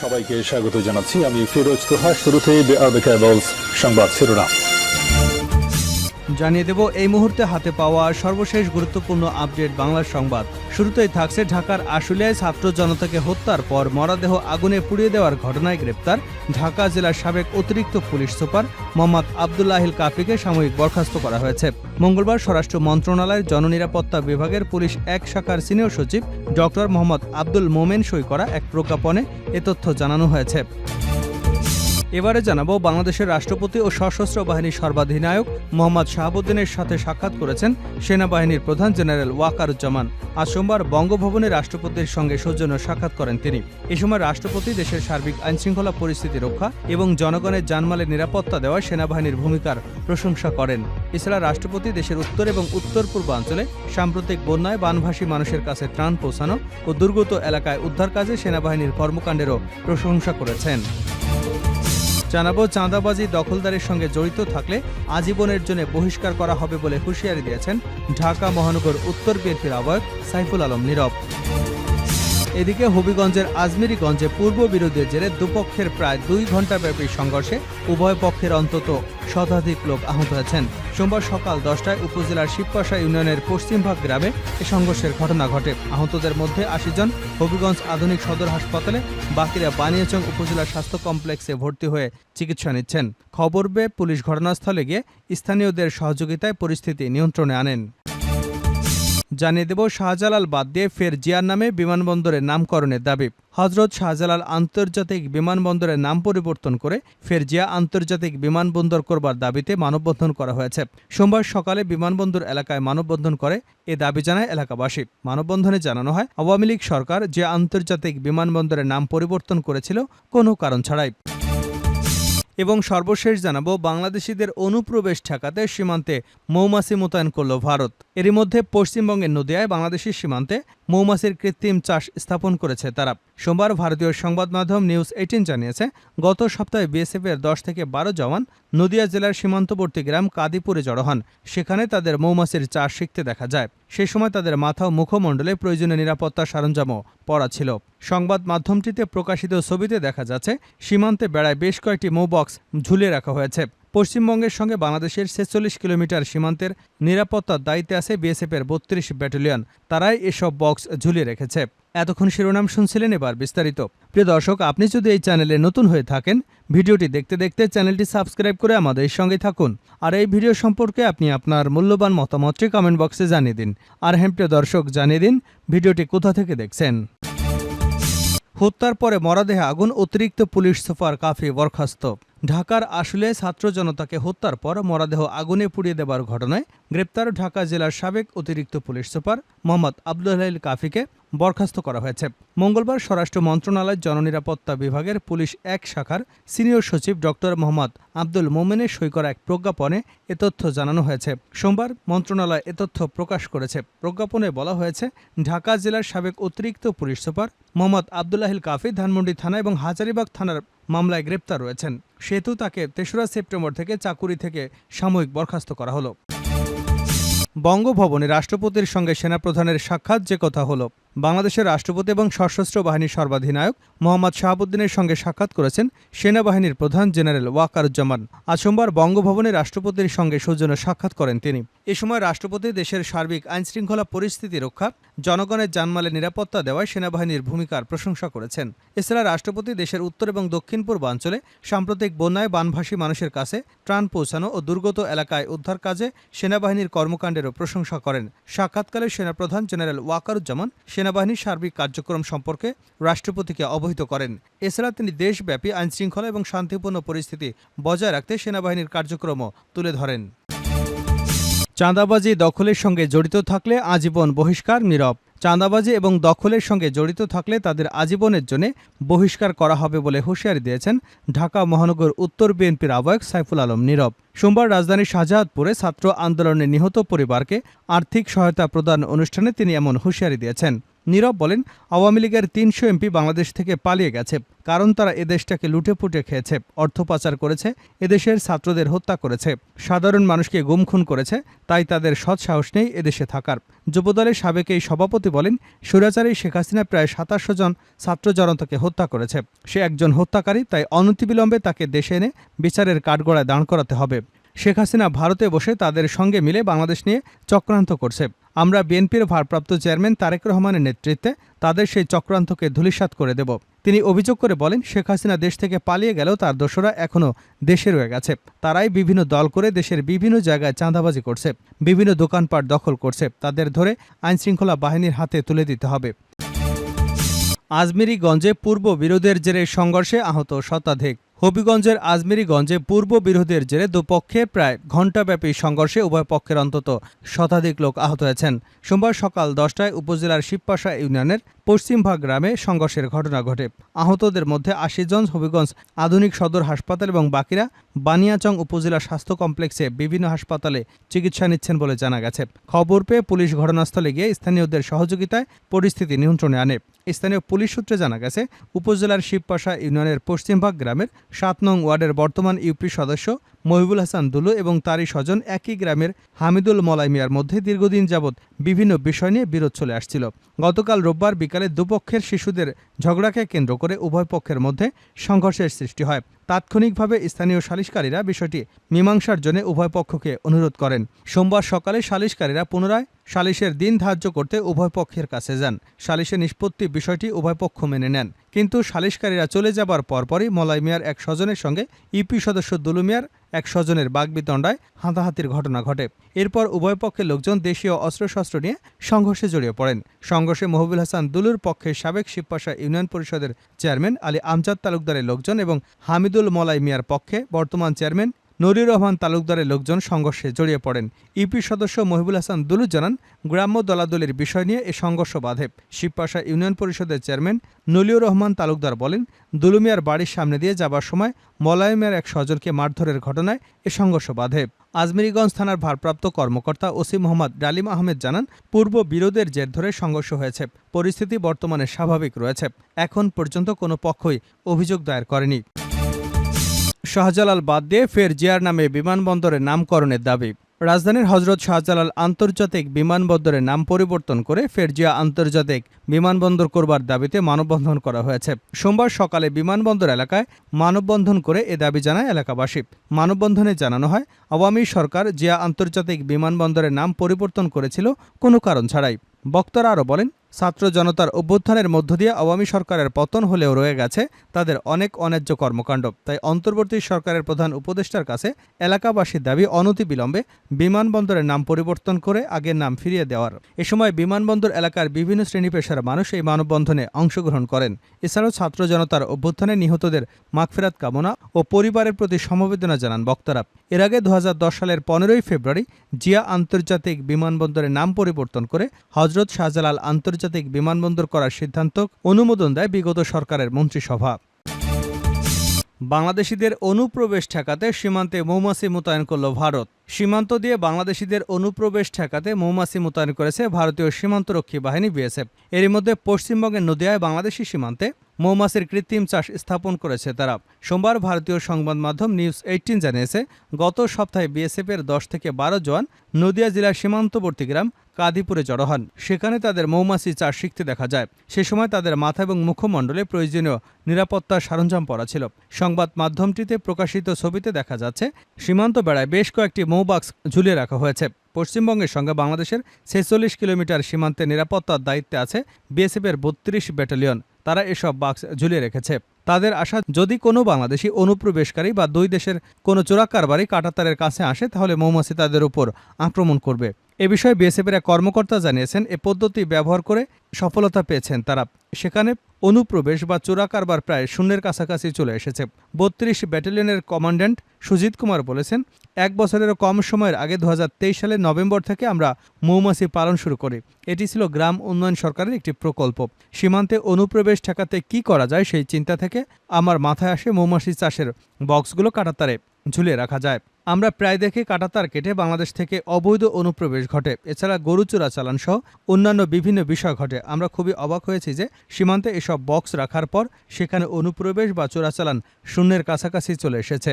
সবাইকে স্বাগত জানাচ্ছি। আমি ফিরোজ তোহা। শুরুতেই সংবাদ শিরোনাম জানিয়ে দেব এই মুহূর্তে হাতে পাওয়া সর্বশেষ গুরুত্বপূর্ণ আপডেট বাংলা সংবাদ। শুরুতেই থাকছে ঢাকার আশুলিয়ায় ছাত্র জনতাকে হত্যার পর মরদেহ আগুনে পুড়িয়ে দেওয়ার ঘটনায় গ্রেপ্তার ঢাকা জেলার সাবেক অতিরিক্ত পুলিশ সুপার মোহাম্মদ আবদুল্লাহিল কাফিকে সাময়িক বরখাস্ত করা হয়েছে। মঙ্গলবার স্বরাষ্ট্র মন্ত্রণালয়ের জননিরাপত্তা বিভাগের পুলিশ এক শাখার সিনিয়র সচিব ডক্টর মোহাম্মদ আব্দুল মোমেন সই করা এক প্রজ্ঞাপনে এ তথ্য জানানো হয়েছে। এবারে জানাবো বাংলাদেশের রাষ্ট্রপতি ও সশস্ত্র বাহিনীর সর্বাধিনায়ক মোহাম্মদ শাহাবুদ্দিনের সাথে সাক্ষাৎ করেছেন সেনাবাহিনীর প্রধান জেনারেল ওয়াকারুজ্জামান। আজ সোমবার বঙ্গভবনে রাষ্ট্রপতির সঙ্গে সৌজন্য সাক্ষাৎ করেন তিনি। এ সময় রাষ্ট্রপতি দেশের সার্বিক আইনশৃঙ্খলা পরিস্থিতি রক্ষা এবং জনগণের জানমালের নিরাপত্তা দেওয়া সেনাবাহিনীর ভূমিকার প্রশংসা করেন। এছাড়া রাষ্ট্রপতি দেশের উত্তর এবং উত্তর পূর্বাঞ্চলে সাম্প্রতিক বন্যায় বানভাসী মানুষের কাছে ত্রাণ পৌঁছানো ও দুর্গত এলাকায় উদ্ধার কাজে সেনাবাহিনীর কর্মকাণ্ডেরও প্রশংসা করেছেন। জানাবো চাঁদাবাজি দখলদারের সঙ্গে জড়িত থাকলে আজীবনের জন্য বহিষ্কার করা হবে বলে হুঁশিয়ারি দিয়েছেন ঢাকা মহানগর উত্তর বিএনপির আহ্বায়ক সাইফুল আলম নীরব। এদিকে হবিগঞ্জের আজমেরীগঞ্জে পূর্ব বিরোধের জেরে দুপক্ষের প্রায় 2 ঘণ্টাব্যাপী সংঘর্ষে উভয় পক্ষের অন্তত শতাধিক লোক আহত হয়েছেন। সোমবার সকাল 10টায় উপজেলার শিবপাশা ইউনিয়নের পশ্চিমভাগ গ্রামে এ সংঘর্ষের ঘটনা ঘটে। আহতদের মধ্যে 80 জন হবিগঞ্জ আধুনিক সদর হাসপাতালে, বাকিরা বানিয়াচং উপজেলা স্বাস্থ্য কমপ্লেক্সে ভর্তি হয়ে চিকিৎসা নিচ্ছেন। খবর পেয়ে পুলিশ ঘটনাস্থলে গিয়ে স্থানীয়দের সহযোগিতায় পরিস্থিতি নিয়ন্ত্রণে আনেন। জানিয়ে দেব শাহজালাল বাদ দিয়ে ফের জিয়ার নামে বিমানবন্দরের নামকরণের দাবি। হজরত শাহজালাল আন্তর্জাতিক বিমানবন্দরের নাম পরিবর্তন করে ফের জিয়া আন্তর্জাতিক বিমানবন্দর করবার দাবিতে মানববন্ধন করা হয়েছে। সোমবার সকালে বিমানবন্দর এলাকায় মানববন্ধন করে এ দাবি জানায় এলাকাবাসী। মানববন্ধনে জানানো হয় আওয়ামী লীগ সরকার জিয়া আন্তর্জাতিক বিমানবন্দরের নাম পরিবর্তন করেছিল কোনো কারণ ছাড়াই। এবং সর্বশেষ জানাবো বাংলাদেশিদের অনুপ্রবেশ ঠেকাতে সীমান্তে মৌমাছি মোতায়েন করল ভারত। এরই মধ্যে পশ্চিমবঙ্গের নদিয়ায় বাংলাদেশের সীমান্তে মৌমাছির কৃত্রিম চাষ স্থাপন করেছে তারা। সোমবার ভারতীয় সংবাদ মাধ্যম নিউজ 18 জানিয়েছে, গত সপ্তাহে বিএসএফের 10 থেকে 12 জওয়ান নদিয়া জেলার সীমান্তবর্তী গ্রাম কাদিপুরে জড়ো হন। সেখানে তাদের মৌমাছির চাষ শিখতে দেখা যায়। সেই সময় তাদের মাথা ও মুখমণ্ডলে প্রয়োজনীয় নিরাপত্তা সরঞ্জামও পরা ছিল। সংবাদ মাধ্যমটিতে প্রকাশিত ছবিতে দেখা যাচ্ছে সীমান্তে বেড়ায় বেশ কয়েকটি মৌবক্স ঝুলিয়ে রাখা হয়েছে। পশ্চিমবঙ্গের সঙ্গে বাংলাদেশের 46 কিলোমিটার সীমান্তের নিরাপত্তার দায়িত্বে আছে বিএসএফের 32 ব্যাটালিয়ন। তারাই এসব বক্স ঝুলিয়ে রেখেছে। এতক্ষণ শিরোনাম শুনছিলেন, এবার বিস্তারিত। প্রিয় দর্শক, আপনি যদি এই চ্যানেলে নতুন হয়ে থাকেন, ভিডিওটি দেখতে দেখতে চ্যানেলটি সাবস্ক্রাইব করে আমাদের সঙ্গে থাকুন। আর এই ভিডিও সম্পর্কে আপনি আপনার মূল্যবান মতামতটি কমেন্ট বক্সে জানিয়ে দিন। আর হ্যাঁ প্রিয় দর্শক, জানিয়ে দিন ভিডিওটি কোথা থেকে দেখছেন। হত্যার পরে মরদেহে আগুন, অতিরিক্ত পুলিশ সুপার কাফি বরখাস্ত। ঢাকার আশুলিয়ায় ছাত্র জনতাকে হত্যার পর মরদেহ আগুনে পুড়িয়ে দেবার ঘটনায় গ্রেপ্তার ঢাকা জেলার সাবেক অতিরিক্ত পুলিশ সুপার মোহাম্মদ আবদুল্লাহিল কাফিকে বরখাস্ত করা হয়েছে। মঙ্গলবার স্বরাষ্ট্র মন্ত্রণালয়ের জননিরাপত্তা বিভাগের পুলিশ এক শাখার সিনিয়র সচিব ডক্টর মোহাম্মদ আব্দুল মোমেনের সই করা এক প্রজ্ঞাপনে এ তথ্য জানানো হয়েছে। সোমবার মন্ত্রণালয় এ তথ্য প্রকাশ করেছে। প্রজ্ঞাপনে বলা হয়েছে, ঢাকা জেলার সাবেক অতিরিক্ত পুলিশ সুপার মোহাম্মদ আবদুল্লাহিল কাফি ধানমন্ডি থানা এবং হাজারীবাগ থানার মামলায় গ্রেপ্তার রয়েছেন। সেহেতু তাকে 3রা সেপ্টেম্বর থেকে চাকুরি থেকে সাময়িক বরখাস্ত করা হলো। বঙ্গভবনে রাষ্ট্রপতির সঙ্গে সেনাপ্রধানের সাক্ষাৎ যে কথা হলো। বাংলাদেশের রাষ্ট্রপতি এবং সশস্ত্র বাহিনীর সর্বাধিনায়ক মোহাম্মদ শাহাবুদ্দিনের সঙ্গে সাক্ষাৎ করেছেন সেনাবাহিনীর প্রধান জেনারেল ওয়াকারুজ্জামান। আজ সোমবার বঙ্গভবনে রাষ্ট্রপতির সঙ্গে সৌজন্য সাক্ষাৎ করেন তিনি। এ সময় রাষ্ট্রপতি দেশের সার্বিক আইনশৃঙ্খলা পরিস্থিতি রক্ষা, জনগণের জানমালের নিরাপত্তা দেওয়ায় সেনাবাহিনীর ভূমিকার প্রশংসা করেছেন। এছাড়া রাষ্ট্রপতি দেশের উত্তর এবং দক্ষিণ পূর্বাঞ্চলে সাম্প্রতিক বন্যায় বানভাসী মানুষের কাছে ত্রাণ পৌঁছানো ও দুর্গত এলাকায় উদ্ধার কাজে সেনাবাহিনীর কর্মকাণ্ডেরও প্রশংসা করেন। সাক্ষাৎকালে সেনাপ্রধান জেনারেল ওয়াকারুজ্জামান সেনাবাহিনীর সার্বিক কার্যক্রম সম্পর্কে রাষ্ট্রপতিকে অবহিত করেন। এছাড়া তিনি দেশব্যাপী আইনশৃঙ্খলা এবং শান্তিপূর্ণ পরিস্থিতি বজায় রাখতে সেনাবাহিনীর কার্যক্রমও তুলে ধরেন। চাঁদাবাজি দখলের সঙ্গে জড়িত থাকলে আজীবন বহিষ্কার নীরব। চাঁদাবাজি এবং দখলের সঙ্গে জড়িত থাকলে তাদের আজীবনের জন্য বহিষ্কার করা হবে বলে হুঁশিয়ারি দিয়েছেন ঢাকা মহানগর উত্তর বিএনপির আহ্বায়ক সাইফুল আলম নীরব। সোমবার রাজধানীর শাহজাহানপুরে ছাত্র আন্দোলনে নিহত পরিবারকে আর্থিক সহায়তা প্রদান অনুষ্ঠানে তিনি এমন হুঁশিয়ারি দিয়েছেন। নীরব বলেন, আওয়ামী লীগের ৩০০ এমপি বাংলাদেশ থেকে পালিয়ে গেছে, কারণ তারা এদেশটাকে লুটেপুটে খেয়েছে, অর্থ পাচার করেছে, এদেশের ছাত্রদের হত্যা করেছে, সাধারণ মানুষকে গুম-খুন করেছে, তাই তাদের সৎ সাহস নেই এদেশে থাকার। যুবদলের সাবেক এই সভাপতি বলেন, স্বৈরাচারী শেখ হাসিনা প্রায় ২৭০০ জন ছাত্র জনতাকে হত্যা করেছে। সে একজন হত্যাকারী, তাই অনতিবিলম্বে তাকে দেশে এনে বিচারের কাঠগড়ায় দাঁড় করাতে হবে। শেখ হাসিনা ভারতে বসে তাদের সঙ্গে মিলে বাংলাদেশ নিয়ে চক্রান্ত করছে। আমরা বিএনপির ভারপ্রাপ্ত চেয়ারম্যান তারেক রহমানের নেতৃত্বে তাদের সেই চক্রান্তকে ধূলিসাৎ করে দেব। তিনি অভিযোগ করে বলেন, শেখ হাসিনা দেশ থেকে পালিয়ে গেলেও তার দোসররা এখনও দেশে রয়ে গেছে। তারাই বিভিন্ন দল করে দেশের বিভিন্ন জায়গায় চাঁদাবাজি করছে, বিভিন্ন দোকানপাট দখল করছে। তাদের ধরে আইনশৃঙ্খলা বাহিনীর হাতে তুলে দিতে হবে। আজমেরীগঞ্জে পূর্ব বিরোধের জেরে সংঘর্ষে আহত শতাধিক। হবিগঞ্জের আজমেরীগঞ্জে পূর্ব বিরোধের জেরে দুপক্ষে প্রায় ঘণ্টাব্যাপী সংঘর্ষে উভয় পক্ষের অন্তত শতাধিক লোক আহত হয়েছেন। সোমবার সকাল ১০টায় উপজেলার শিবপাশা ইউনিয়নের পশ্চিমভাগ গ্রামে সংঘর্ষের ঘটনা ঘটে। আহতদের মধ্যে ৮০ জন হবিগঞ্জ আধুনিক সদর হাসপাতাল এবং বাকিরা বানিয়াচং উপজেলা স্বাস্থ্য কমপ্লেক্সে বিভিন্ন হাসপাতালে চিকিৎসা নিচ্ছেন বলে জানা গেছে। খবর পেয়ে পুলিশ ঘটনাস্থলে গিয়ে স্থানীয়দের সহযোগিতায় পরিস্থিতি নিয়ন্ত্রণে আনে। স্থানীয় পুলিশ সূত্রে জানা গেছে, উপজেলার শিবপাশা ইউনিয়নের পশ্চিমভাগ গ্রামের ৭ নং ওয়ার্ডের বর্তমান ইউপি সদস্য মহিবুল হাসান দুলু এবং তারই স্বজন একই গ্রামের হামিদুল মলাই মিয়ার মধ্যে দীর্ঘদিন যাবৎ বিভিন্ন বিষয় নিয়ে বিরোধ চলে আসছিল। গতকাল রোববার বিকালে দুপক্ষের শিশুদের ঝগড়াকে কেন্দ্র করে উভয় পক্ষের মধ্যে সংঘর্ষের সৃষ্টি হয়। তাৎক্ষণিকভাবে স্থানীয় সালিশকারীরা বিষয়টি মীমাংসার জন্য উভয় পক্ষকে অনুরোধ করেন। সোমবার সকালে সালিশকারীরা পুনরায় সালিশের দিন ধার্য করতে উভয় পক্ষের কাছে যান। সালিশের নিষ্পত্তি বিষয়টি উভয় পক্ষ মেনে নেন, কিন্তু সালিশকারীরা চলে যাবার পরপরই মলাই মিয়ার এক স্বজনের সঙ্গে ইউপি সদস্য দুলু মিয়ার এক স্বজনের বাগবিতণ্ডায় হাতাহাতির ঘটনা ঘটে। এরপর উভয় পক্ষের লোকজন দেশীয় অস্ত্রশস্ত্র নিয়ে সংঘর্ষে জড়িয়ে পড়েন। সংঘর্ষে মহিবুল হাসান দুলুর পক্ষে সাবেক শিবপাশা ইউনিয়ন পরিষদের চেয়ারম্যান আলী আমজাদ তালুকদারের লোকজন এবং হামিদুল মলাই মিয়ার পক্ষে বর্তমান চেয়ারম্যান নুরুর রহমান তালুকদারের লোকজন সংঘর্ষে জড়িয়ে পড়েন। ইউপি সদস্য মহিবুল হাসান দুলু জানান, গ্রাম্য দলাদলির বিষয় নিয়ে এ সংঘর্ষ বাধে। শিবপাশা ইউনিয়ন পরিষদের চেয়ারম্যান নুলিউর রহমান তালুকদার বলেন, দুলু মিয়ার বাড়ির সামনে দিয়ে যাবার সময় মলাই মিয়ার এক স্বজনকে মারধরের ঘটনায় এ সংঘর্ষ বাধে। আজমেরীগঞ্জ থানার ভারপ্রাপ্ত কর্মকর্তা ওসি মোহাম্মদ ডালিম আহমেদ জানান, পূর্ব বিরোধের জের ধরে সংঘর্ষ হয়েছে। পরিস্থিতি বর্তমানে স্বাভাবিক রয়েছে। এখন পর্যন্ত কোনো পক্ষই অভিযোগ দায়ের করেনি। শাহজালাল বাদ দিয়ে ফের জিয়ার নামে বিমানবন্দরের নামকরণের দাবি। রাজধানীর হজরত শাহজালাল আন্তর্জাতিক বিমানবন্দরের নাম পরিবর্তন করে ফের জিয়া আন্তর্জাতিক বিমানবন্দর করবার দাবিতে মানববন্ধন করা হয়েছে। সোমবার সকালে বিমানবন্দর এলাকায় মানববন্ধন করে এ দাবি জানায় এলাকাবাসী। মানববন্ধনে জানানো হয়, আওয়ামী সরকার জিয়া আন্তর্জাতিক বিমানবন্দরের নাম পরিবর্তন করেছিল কোনো কারণ ছাড়াই। বক্তারা আরও বলেন, ছাত্র জনতার অভ্যুত্থানের মধ্য দিয়ে আওয়ামী সরকারের পতন হলেও রয়ে গেছে তাদের অনেক অন্যায্য কর্মকাণ্ড। তাই অন্তর্বর্তী সরকারের প্রধান উপদেষ্টার কাছে এলাকাবাসীর দাবি অনতিবিলম্বে বিমানবন্দরের নাম পরিবর্তন করে আগের নাম ফিরিয়ে দেওয়ার। এ সময় বিমানবন্দর এলাকার বিভিন্ন শ্রেণী পেশার মানুষ এই মানববন্ধনে অংশগ্রহণ করেন। এছাড়াও ছাত্র জনতার অভ্যুত্থানে নিহতদের মাগফিরাত কামনা ও পরিবারের প্রতি সমবেদনা জানান বক্তারা। এর আগে ২০১০ সালের ১৫ই ফেব্রুয়ারি জিয়া আন্তর্জাতিক বিমানবন্দরের নাম পরিবর্তন করে হজরত শাহজালাল আন্তর্জাতিক বিমানবন্দর করার সিদ্ধান্ত অনুমোদন দেয় বিগত সরকারের মন্ত্রিসভা। বাংলাদেশিদের অনুপ্রবেশ ঠেকাতে সীমান্তে মৌমাছি মোতায়েন করল ভারত। সীমান্ত দিয়ে বাংলাদেশিদের অনুপ্রবেশ ঠেকাতে মৌমাছি মোতায়েন করেছে ভারতীয় সীমান্তরক্ষী বাহিনী বিএসএফ। এরই মধ্যে পশ্চিমবঙ্গের নদিয়ায় বাংলাদেশি সীমান্তে মৌমাছির কৃত্রিম চাষ স্থাপন করেছে তারা। সোমবার ভারতীয় সংবাদ মাধ্যম নিউজ 18 জানিয়েছে, গত সপ্তাহে বিএসএফের 10 থেকে 12 জওয়ান নদিয়া জেলার সীমান্তবর্তী গ্রাম কাদিপুরে জড়ো হন। সেখানে তাদের মৌমাছি চাষ শিখতে দেখা যায়। সে সময় তাদের মাথা এবং মুখমণ্ডলে প্রয়োজনীয় নিরাপত্তার সরঞ্জাম পরা ছিল। সংবাদ মাধ্যমটিতে প্রকাশিত ছবিতে দেখা যাচ্ছে, সীমান্ত বেড়ায় বেশ কয়েকটি মৌবাক্স ঝুলিয়ে রাখা হয়েছে। পশ্চিমবঙ্গের সঙ্গে বাংলাদেশের 46 কিলোমিটার সীমান্তে নিরাপত্তার দায়িত্বে আছে বিএসএফের 32 ব্যাটালিয়ন। তারা এসব বাক্স ঝুলিয়ে রেখেছে। তাদের আশা, যদি কোনো বাংলাদেশি অনুপ্রবেশকারী বা দুই দেশের কোনো চোরাকারবারি কাঁটাতারের কাছে আসে তাহলে মৌমাছি তাদের উপর আক্রমণ করবে। এ বিষয়ে বিএসএফের এক কর্মকর্তা জানিয়েছেন, এ পদ্ধতি ব্যবহার করে সফলতা পেয়েছেন তারা। সেখানে অনুপ্রবেশ বা চোরাকারবার প্রায় শূন্যের কাছাকাছি চলে এসেছে। 32 ব্যাটালিয়নের কমান্ড্যান্ট সুজিত কুমার বলেছেন, 1 বছরেরও কম সময়ের আগে 2023 সালের নভেম্বর থেকে আমরা মৌমাছি পালন শুরু করি। এটি ছিল গ্রাম উন্নয়ন সরকারের একটি প্রকল্প। সীমান্তে অনুপ্রবেশ ঠেকাতে কি করা যায় সেই চিন্তা থেকে আমার মাথায় আসে মৌমাছি চাষের বক্সগুলো কাঁটাতারে ঝুলিয়ে রাখা যায়। আমরা প্রায় দেখি কাঁটাতার কেটে বাংলাদেশ থেকে অবৈধ অনুপ্রবেশ ঘটে, এছাড়া গরু চোরাচালান সহ অন্যান্য বিভিন্ন বিষয় ঘটে। আমরা খুবই অবাক হয়েছি যে সীমান্তে এসব বক্স রাখার পর সেখানে অনুপ্রবেশ বা চোরাচালান শূন্যের কাছাকাছি চলে এসেছে।